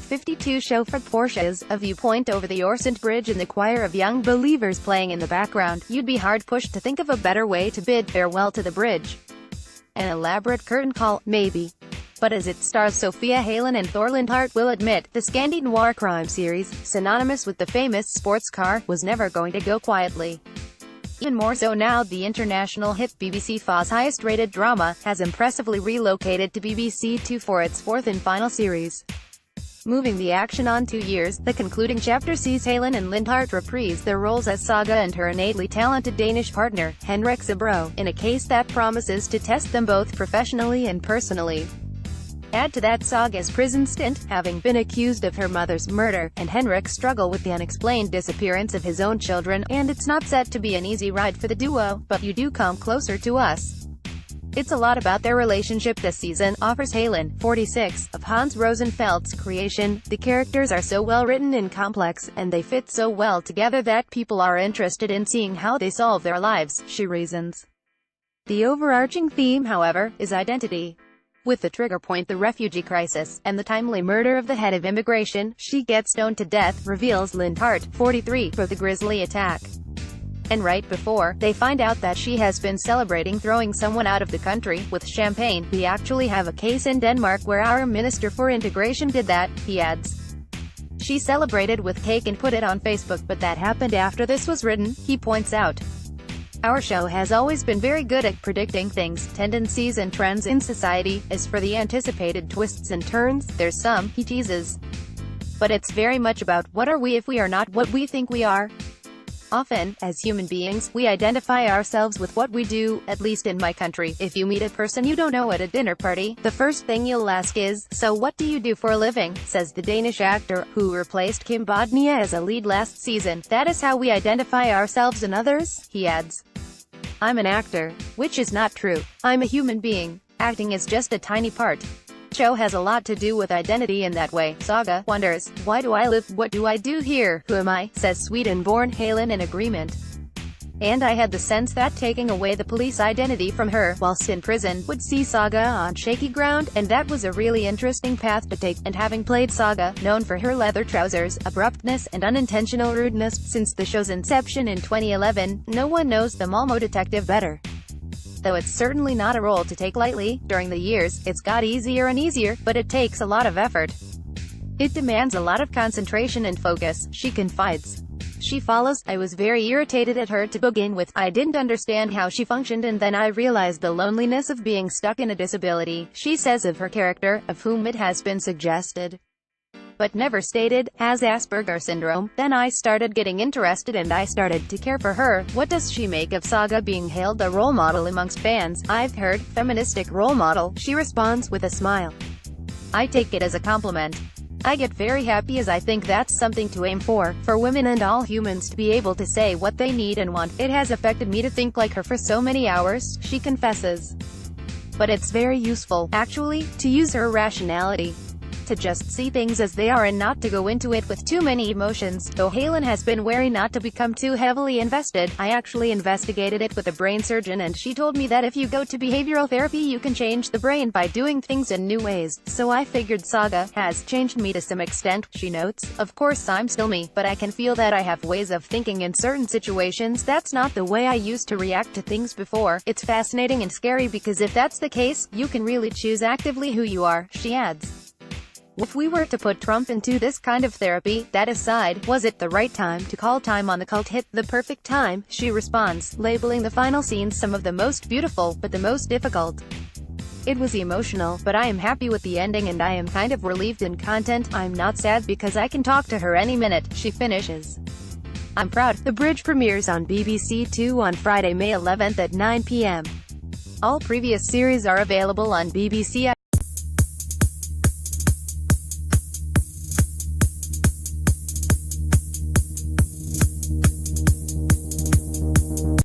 52 chauffeured Porsches, a viewpoint over the Oresund Bridge and the choir of young believers playing in the background. You'd be hard-pushed to think of a better way to bid farewell to the bridge. An elaborate curtain call, maybe. But as it stars Sofia Helin and Thure, Lindhardt will admit, the Scandi-noir crime series, synonymous with the famous sports car, was never going to go quietly. Even more so now, the international hit BBC 4's highest-rated drama has impressively relocated to BBC 2 for its fourth and final series. Moving the action on 2 years, the concluding chapter sees Helin and Lindhardt reprise their roles as Saga and her innately talented Danish partner, Henrik Zabro, in a case that promises to test them both professionally and personally. Add to that Saga's prison stint, having been accused of her mother's murder, and Henrik's struggle with the unexplained disappearance of his own children, and it's not set to be an easy ride for the duo, but you do come closer to us. It's a lot about their relationship this season, offers Helin, 46, of Hans Rosenfeld's creation. The characters are so well written and complex, and they fit so well together that people are interested in seeing how they solve their lives, she reasons. The overarching theme, however, is identity. With the trigger point the refugee crisis, and the timely murder of the head of immigration, she gets stoned to death, reveals Lindhardt, 43, for the grisly attack. And right before they find out that she has been celebrating throwing someone out of the country with champagne, we actually have a case in Denmark where our Minister for Integration did that, he adds. She celebrated with cake and put it on Facebook, but that happened after this was written, he points out. Our show has always been very good at predicting things, tendencies and trends in society. As for the anticipated twists and turns, there's some, he teases. But it's very much about, what are we if we are not what we think we are? Often, as human beings, we identify ourselves with what we do, at least in my country. If you meet a person you don't know at a dinner party, the first thing you'll ask is, so what do you do for a living, says the Danish actor, who replaced Kim Bodnia as a lead last season. That is how we identify ourselves and others, he adds. I'm an actor. Which is not true. I'm a human being. Acting is just a tiny part. Show has a lot to do with identity in that way. Saga wonders, why do I live, what do I do here, who am I, says Sweden-born Helin in agreement. And I had the sense that taking away the police identity from her, whilst in prison, would see Saga on shaky ground, and that was a really interesting path to take. And having played Saga, known for her leather trousers, abruptness, and unintentional rudeness, since the show's inception in 2011, no one knows the Malmo detective better. Though it's certainly not a role to take lightly, during the years, it's got easier and easier, but it takes a lot of effort. It demands a lot of concentration and focus, she confides. She follows, I was very irritated at her to begin with. I didn't understand how she functioned, and then I realized the loneliness of being stuck in a disability, she says of her character, of whom it has been suggested, but never stated, has Asperger syndrome. Then I started getting interested and I started to care for her. What does she make of Saga being hailed a role model amongst fans? I've heard, feministic role model, she responds with a smile. I take it as a compliment. I get very happy as I think that's something to aim for women and all humans to be able to say what they need and want. It has affected me to think like her for so many hours, she confesses. But it's very useful, actually, to use her rationality. To just see things as they are and not to go into it with too many emotions. Though Helin has been wary not to become too heavily invested, I actually investigated it with a brain surgeon and she told me that if you go to behavioral therapy you can change the brain by doing things in new ways. So I figured Saga has changed me to some extent, she notes. Of course I'm still me, but I can feel that I have ways of thinking in certain situations that's not the way I used to react to things before. It's fascinating and scary because if that's the case, you can really choose actively who you are, she adds. If we were to put Trump into this kind of therapy, that aside, was it the right time to call time on the cult hit? The perfect time, she responds, labeling the final scenes some of the most beautiful, but the most difficult. It was emotional, but I am happy with the ending and I am kind of relieved in content. I'm not sad because I can talk to her any minute, she finishes. I'm proud. The Bridge premieres on BBC 2 on Friday, May 11th at 9 p.m. All previous series are available on BBC